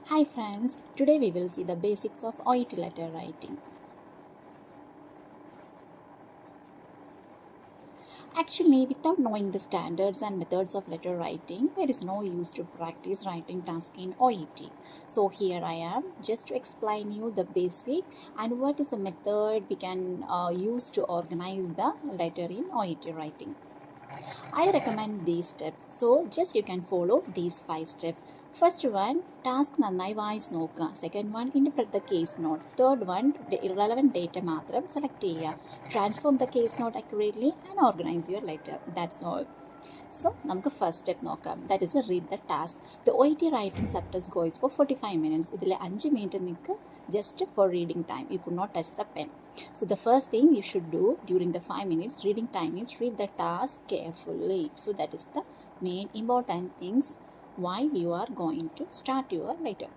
Hi friends, today we will see the basics of Oet letter writing. Actually, without knowing the standards and methods of letter writing, there is no use to practice writing task in Oet. So here I am just to explain you the basic and what is a method we can use to organize the letter in Oet writing. I recommend these steps. So just you can follow these 5 steps. First one, task നന്നായി വായിച്ച് നോക്കുക. Second one, interpret the case note. Third one, irrelevant data മാത്രം select ചെയ്യുക. Transform the case note accurately and organize your letter. That's all. So, നമുക്ക് first step നോക്കാം. That is read the task. The Oet writing subtask goes for 45 minutes. ഇതിൽ 5 minute നിങ്ങൾക്ക് just for reading time. You could not touch the pen. So the first thing you should do during the 5 minutes reading time is read the task carefully. So that is the main important things while you are going to start your letter.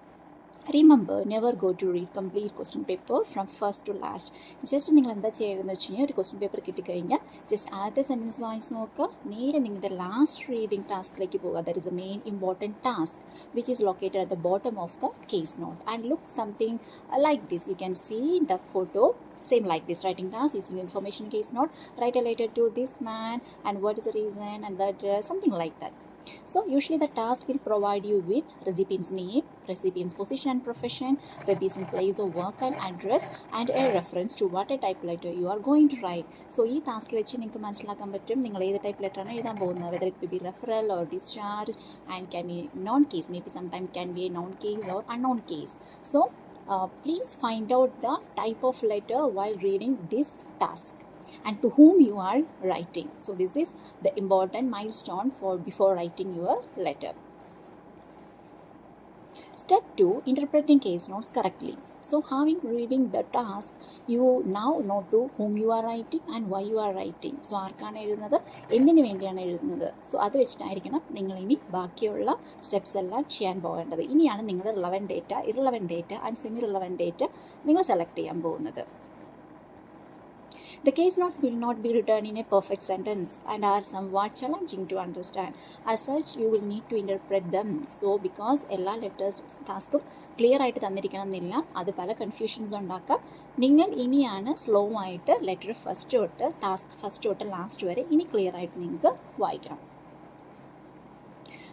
Remember, never go to read complete question paper from first to last. Just നിങ്ങൾ എന്താ ചെയ്യണമെന്ന് വെച്ച് കഴിഞ്ഞാൽ ഒരു question paper കിട്ടിക്കഴിഞ്ഞാൽ just ആദ്യത്തെ sentence വായിച്ച് നോക്കുക, നേരെ നിങ്ങളുടെ ലാസ്റ്റ് റീഡിംഗ് ടാസ്കിലേക്ക് പോകുക. That is A main important task which is located at the bottom of the case note, and look something like this. You can see the photo same like this. Writing task using information case note, write a letter to this man and what is the reason and that something like that. So usually the task will provide you with recipient's name, recipient's position and profession, recipient's place of work and address, and a reference to what a type letter you are going to write. So ഈ task വെച്ച് നിങ്ങൾക്ക് മനസ്സിലാക്കാൻ പറ്റും നിങ്ങൾ ഏത് type ലെറ്ററാണ് എഴുതാൻ പോകുന്നത്. Whether it will be referral or discharge and can be non-case, maybe sometimes can be a non-case or unknown case. So please find out the type of letter while reading this task and to whom you are writing. So this is the important milestone for before writing your letter. Step 2, interpreting case notes correctly. So having reading the task, you now know to whom you are writing and why you are writing. So ആർക്കാണ് എഴുതുന്നത്, എന്തിനു വേണ്ടിയാണ് എഴുതുന്നത്. So അത് വെച്ചിട്ടായിരിക്കണം നിങ്ങൾ ഇനി ബാക്കിയുള്ള steps എല്ലാം ചെയ്യാൻ പോകേണ്ടത്. ഇനിയാണ് നിങ്ങളുടെ relevant data, irrelevant data and semi relevant data നിങ്ങൾ സെലക്ട് ചെയ്യാൻ പോകുന്നത്. The case notes will not be written in a perfect sentence and are somewhat challenging to understand. As such, you will need to interpret them. So, because എല്ലാ letters ടാസ്കും clear ആയിട്ട് തന്നിരിക്കണം എന്നില്ല, അത് പല confusions ഉണ്ടാക്കാം. നിങ്ങൾ ഇനിയാണ് സ്ലോ ആയിട്ട് letter first തൊട്ട് ടാസ്ക് ഫസ്റ്റ് തൊട്ട് ലാസ്റ്റ് വരെ ഇനി ക്ലിയർ ആയിട്ട് നിങ്ങൾക്ക് വായിക്കണം.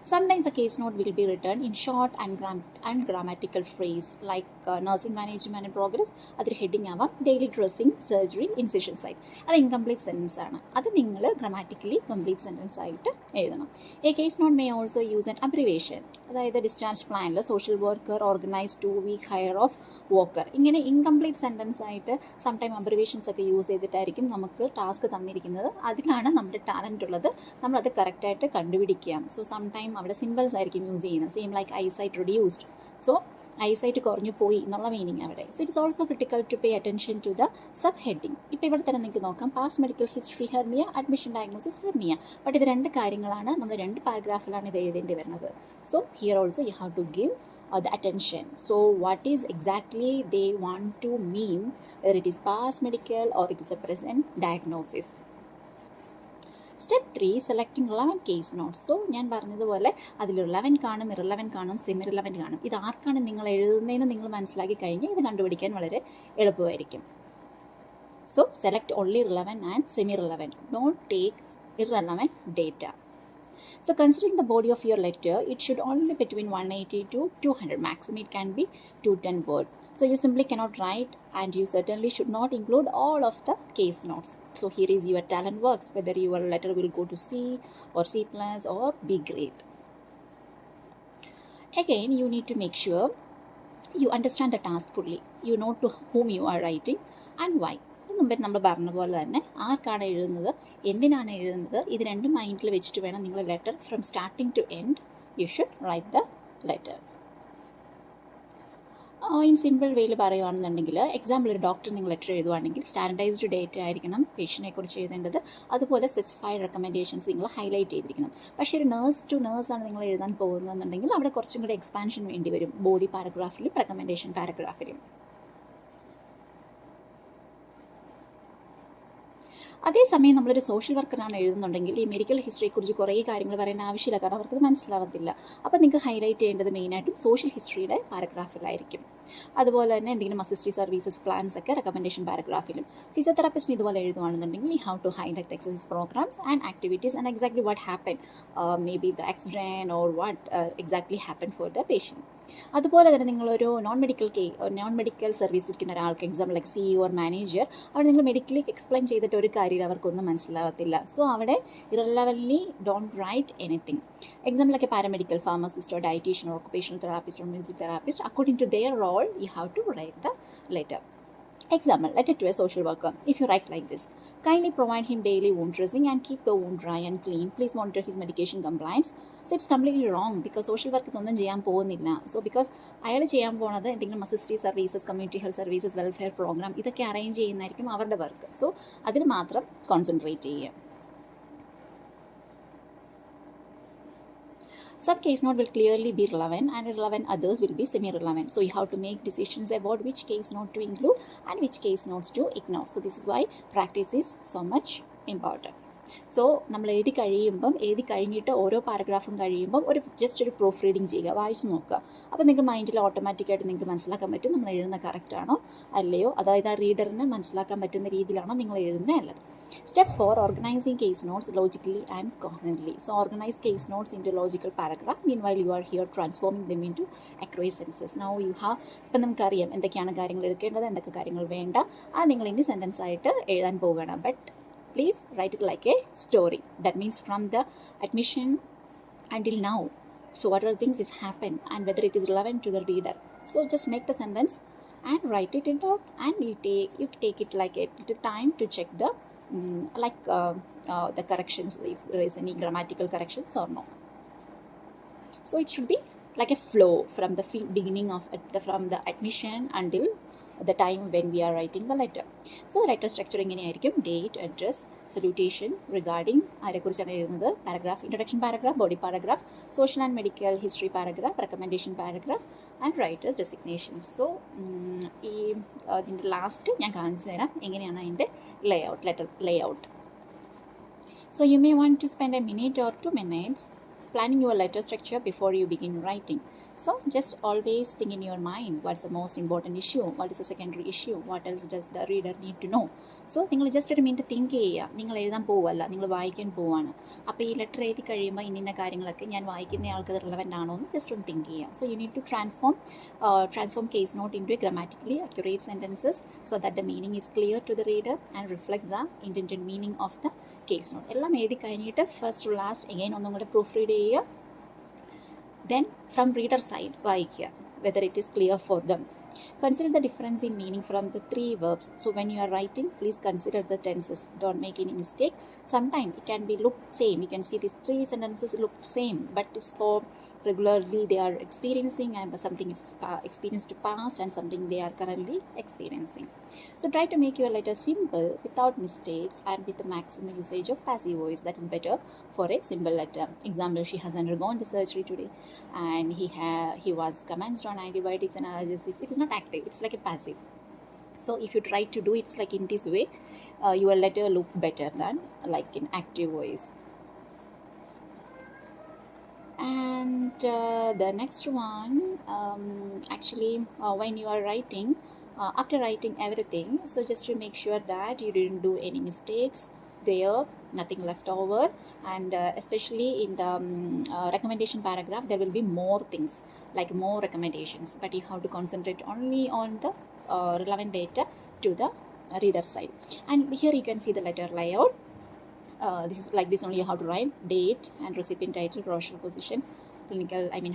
Sometimes the case note will be written in short and grammatical phrase like nursing management and progress. അതൊരു ഹെഡിങ് ആവാം. Daily dressing, surgery, incision site. അത് ഇൻകംപ്ലീറ്റ് സെൻറ്റൻസ് ആണ്. അത് നിങ്ങൾ ഗ്രാമാറ്റിക്കലി കംപ്ലീറ്റ് സെൻറ്റൻസ് ആയിട്ട് എഴുതണം. A case note may also use an abbreviation. അതായത് discharge പ്ലാനിൽ social worker organise 2 week hire of worker. ഇങ്ങനെ ഇൻകംപ്ലീറ്റ് സെൻറ്റൻസ് ആയിട്ട് സംടൈം അബ്രിവേഷൻസ് ഒക്കെ യൂസ് ചെയ്തിട്ടായിരിക്കും നമുക്ക് ടാസ്ക് തന്നിരിക്കുന്നത്. അതിലാണ് നമ്മുടെ ടാലൻ്റ് ഉള്ളത്. നമ്മളത് കറക്റ്റായിട്ട് കണ്ടുപിടിക്കുക. സോ സംടൈം അവിടെ സിമ്പിൾസ് ആയിരിക്കും യൂസ് ചെയ്യുന്നത്. Same like eyesight reduced. So eyesight കുറഞ്ഞു പോയി എന്നുള്ള മീനിങ് അവിടെ. So it's also critical to pay attention to the sub heading. ഇപ്പോൾ ഇവിടെ തന്നെ നിങ്ങൾക്ക് നോക്കാം, past medical history hernia, admission diagnosis hernia. But ഇത് 2 കാര്യങ്ങളാണ്, നമ്മൾ 2 പാരഗ്രാഫിലാണ് ഇത് എഴുതേണ്ടി വരുന്നത്. So here also you have to give the attention. So what is exactly they want to mean, whether it is past medical or it is a present diagnosis. Step 3, selecting relevant case notes. So ഞാൻ പറഞ്ഞതുപോലെ അതിൽ relevant കാണും, irrelevant കാണും, semi relevant കാണും. ഇത് ആർക്കാണ് നിങ്ങൾ എഴുതുന്നതെന്ന് നിങ്ങൾ മനസ്സിലാക്കി കഴിഞ്ഞാൽ ഇത് കണ്ടുപിടിക്കാൻ വളരെ എളുപ്പമായിരിക്കും. So select only relevant and semi relevant. Don't take irrelevant data. So considering the body of your letter, it should only be between 180 to 200. Maximum it can be 210 words. So you simply cannot write, and you certainly should not include all of the case notes. So here is your talent works, whether your letter will go to C or C plus or B grade. Again, you need to make sure you understand the task fully. You know to whom you are writing and why. മുമ്പേ നമ്മൾ പറഞ്ഞ പോലെ തന്നെ ആർക്കാണ് എഴുതുന്നത്, എന്തിനാണ് എഴുതുന്നത്, ഇത് 2 മൈൻഡിൽ വെച്ചിട്ട് വേണം നിങ്ങൾ letter from starting to end you should write the letter. In simple വേയിൽ പറയുകയാണെന്നുണ്ടെങ്കിൽ, എക്സാമ്പിൾ ഒരു ഡോക്ടർ നിങ്ങൾ ലെറ്റർ എഴുതുകയാണെങ്കിൽ സ്റ്റാൻഡർഡൈസ്ഡ് ഡേറ്റ ആയിരിക്കണം പേഷ്യൻറ്റിനെ കുറിച്ച് എഴുതേണ്ടത്. അതുപോലെ സ്പെസിഫൈഡ് റെക്കമെൻഡേഷൻസ് നിങ്ങൾ ഹൈലൈറ്റ് ചെയ്തിരിക്കണം. പക്ഷേ ഒരു നേഴ്സ് ടു നേഴ്സാണ് നിങ്ങൾ എഴുതാൻ പോകുന്നതെന്നുണ്ടെങ്കിൽ അവിടെ കുറച്ചും കൂടി എക്സ്പാൻഷൻ വേണ്ടി വരും, ബോഡി പാരഗ്രാഫിലും റെക്കമെൻഡേഷൻ പാരഗ്രാഫിലും. അതേസമയം നമ്മളൊരു സോഷ്യൽ വർക്കറാണ് എഴുതുന്നുണ്ടെങ്കിൽ ഈ മെഡിക്കൽ ഹിസ്റ്ററിയെക്കുറിച്ച് കുറേ കാര്യങ്ങൾ പറയേണ്ട ആവശ്യമില്ല, കാരണം അവർക്കത് മനസ്സിലാവത്തില്ല. അപ്പോൾ നിങ്ങൾക്ക് ഹൈലൈറ്റ് ചെയ്യേണ്ടത് മെയിനായിട്ടും സോഷ്യൽ ഹിസ്റ്ററിയുടെ പാരഗ്രാഫിലായിരിക്കും. അതുപോലെ തന്നെ എന്തെങ്കിലും അസിസ്റ്റീവ് സർവീസസ് പ്ലാൻസ് ഒക്കെ റെക്കമെൻഡേഷൻ പാരഗ്രാഫിലും. ഫിസിയോതെറാപ്പിസ്റ്റിന് ഇതുപോലെ എഴുതുകയാണെന്നുണ്ടെങ്കിൽ you have to highlight exercise programs and activities and exactly what happen, may be the accident or what exactly happen for the patient. അതുപോലെ തന്നെ നിങ്ങളൊരു നോൺ മെഡിക്കൽ സർവീസ് വിൽക്കുന്ന ഒരാൾക്ക്, example like CEO or manager, അവിടെ നിങ്ങൾ medically explain ചെയ്തിട്ട് ഒരു കാര്യം അവർക്കൊന്നും മനസ്സിലാവത്തില്ല. സോ അവിടെ irrelevantly don't write anything. Example like a paramedical, pharmacist or dietitian or occupational therapist or music therapist, according to their role, you have to write the letter. Example, letter to a social worker. If you write like this, kindly provide him daily wound dressing and keep the wound dry and clean. Please monitor his medication compliance. So it's completely wrong because social work ഒന്നും ചെയ്യാൻ പോകുന്നില്ല. So because അയാൾ ചെയ്യാൻ പോകുന്നത് എന്തെങ്കിലും assistive services, community health services, welfare programme ഇതൊക്കെ arrange ചെയ്യുന്നതായിരിക്കും അവരുടെ വർക്ക്. സോ അതിന് മാത്രം കോൺസെൻട്രേറ്റ് ചെയ്യുക. Some case note will clearly be relevant and irrelevant others will be semi-relevant. So you have to make decisions about which case note to include and which case notes to ignore. So this is why practice is so much important. So നമ്മൾ എഴുതി കഴിഞ്ഞിട്ട് ഓരോ പാരഗ്രാഫും കഴിയുമ്പം just ഒരു proof reading ചെയ്യുക, വായിച്ച് നോക്കുക. അപ്പോൾ നിങ്ങൾക്ക് മൈൻഡിൽ ഓട്ടോമാറ്റിക്കായിട്ട് നിങ്ങൾക്ക് മനസ്സിലാക്കാൻ പറ്റും നമ്മൾ എഴുതുന്ന കറക്റ്റാണോ അല്ലയോ, അതായത് ആ റീഡറിന് മനസ്സിലാക്കാൻ പറ്റുന്ന രീതിയിലാണോ നിങ്ങൾ എഴുതുന്നത് അല്ലത്. Step 4, organizing case notes logically and coherently. So organize case notes into logical paragraph. Meanwhile, you are here transforming them into accurate sentences. Now you have, ഇപ്പം നമുക്കറിയാം എന്തൊക്കെയാണ് കാര്യങ്ങൾ എടുക്കേണ്ടത്, എന്തൊക്കെ കാര്യങ്ങൾ വേണ്ട, അത് നിങ്ങൾ ഇനി സെൻറ്റൻസ് ആയിട്ട് എഴുതാൻ പോവുകയാണ്. But please write it like a story. That means from the admission until now. So what are the things that happen and whether it is relevant to the reader. So just make the sentence and write it out, and you take it like a little time to check the the corrections, if there is any grammatical corrections or no. So it should be like a flow from the beginning of from the admission until the time when we are writing the letter. So letter structure എങ്ങനെയായിരിക്കും? Date, address, salutation, regarding ആരെക്കുറിച്ചാണ് എഴുതുന്നത്, paragraph, introduction paragraph, body paragraph, social and medical history paragraph, recommendation paragraph and writer's designation. So ഇതിൻ്റെ last ഞാൻ കാണിച്ചു തരാം എങ്ങനെയാണ് അതിൻ്റെ letter layout. So you may want to spend a minute or 2 minutes planning your letter structure before you begin writing. So just always think in your mind, what's the most important issue, what is the secondary issue, what else does the reader need to know. So നിങ്ങൾ just ഒരു minute think ചെയ്യുക. നിങ്ങൾ എഴുതാൻ പോവല്ല, നിങ്ങൾ വായിക്കാൻ പോവാണ്. അപ്പോൾ ഈ ലെറ്റർ എഴുതി കഴിയുമ്പോൾ ഇന്ന കാര്യങ്ങളൊക്കെ ഞാൻ വായിക്കുന്ന ആൾക്ക് റിലവൻ്റ് ആണോ എന്ന് ജസ്റ്റ് ഒന്ന് തിങ്ക് ചെയ്യാം. So you need to transform case note into a grammatically accurate sentences so that the meaning is clear to the reader and reflects the intended meaning of the case note. എല്ലാം എഴുതി കഴിഞ്ഞിട്ട് first to last again ഒന്നും കൂടെ proof read ചെയ്യുക. Then from reader side, വായിക്കുക whether it is clear for them. Consider the difference in meaning from the 3 verbs. So when you are writing, please consider the tenses. Don't make any mistake. Sometimes it can be look same. You can see these 3 sentences look same, but it's for regularly they are experiencing, and something is experienced past and something they are currently experiencing. So try to make your letter simple without mistakes and with the maximum usage of passive voice. That is better for a simple letter. Example, she has undergone the surgery today and he was commenced on antibiotics and analgesics. It is not active, it's like a passive. So if you try to do it like in this way, your letter look better than like in active voice. And the next one, actually when you are writing, after writing everything, so just to make sure that you didn't do any mistakes there, nothing left over, and especially in the recommendation paragraph there will be more things like more recommendations, but you have to concentrate only on the relevant data to the reader side. And here you can see the letter layout. This is like this only. You have to write date and recipient title, professional position,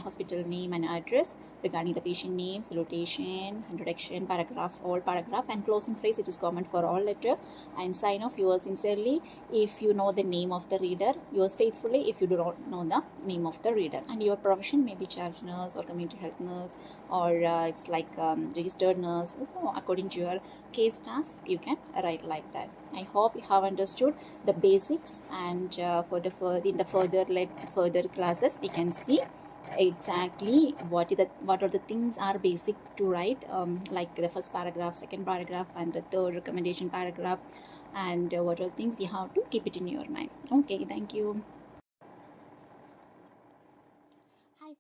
hospital name and address, regarding the patient name, salutation, introduction, paragraph, all paragraph, and closing phrase. It is common for all letter. And sign off, yours sincerely if you know the name of the reader, yours faithfully if you do not know the name of the reader. And your profession may be charge nurse or community health nurse, or it's like registered nurse. So according to your case task, you can write like that. I hope you have understood the basics, and in the further classes we can see exactly what are the things are basic to write, like the first paragraph, second paragraph, and the third recommendation paragraph, and what all things you have to keep it in your mind. Okay, thank you.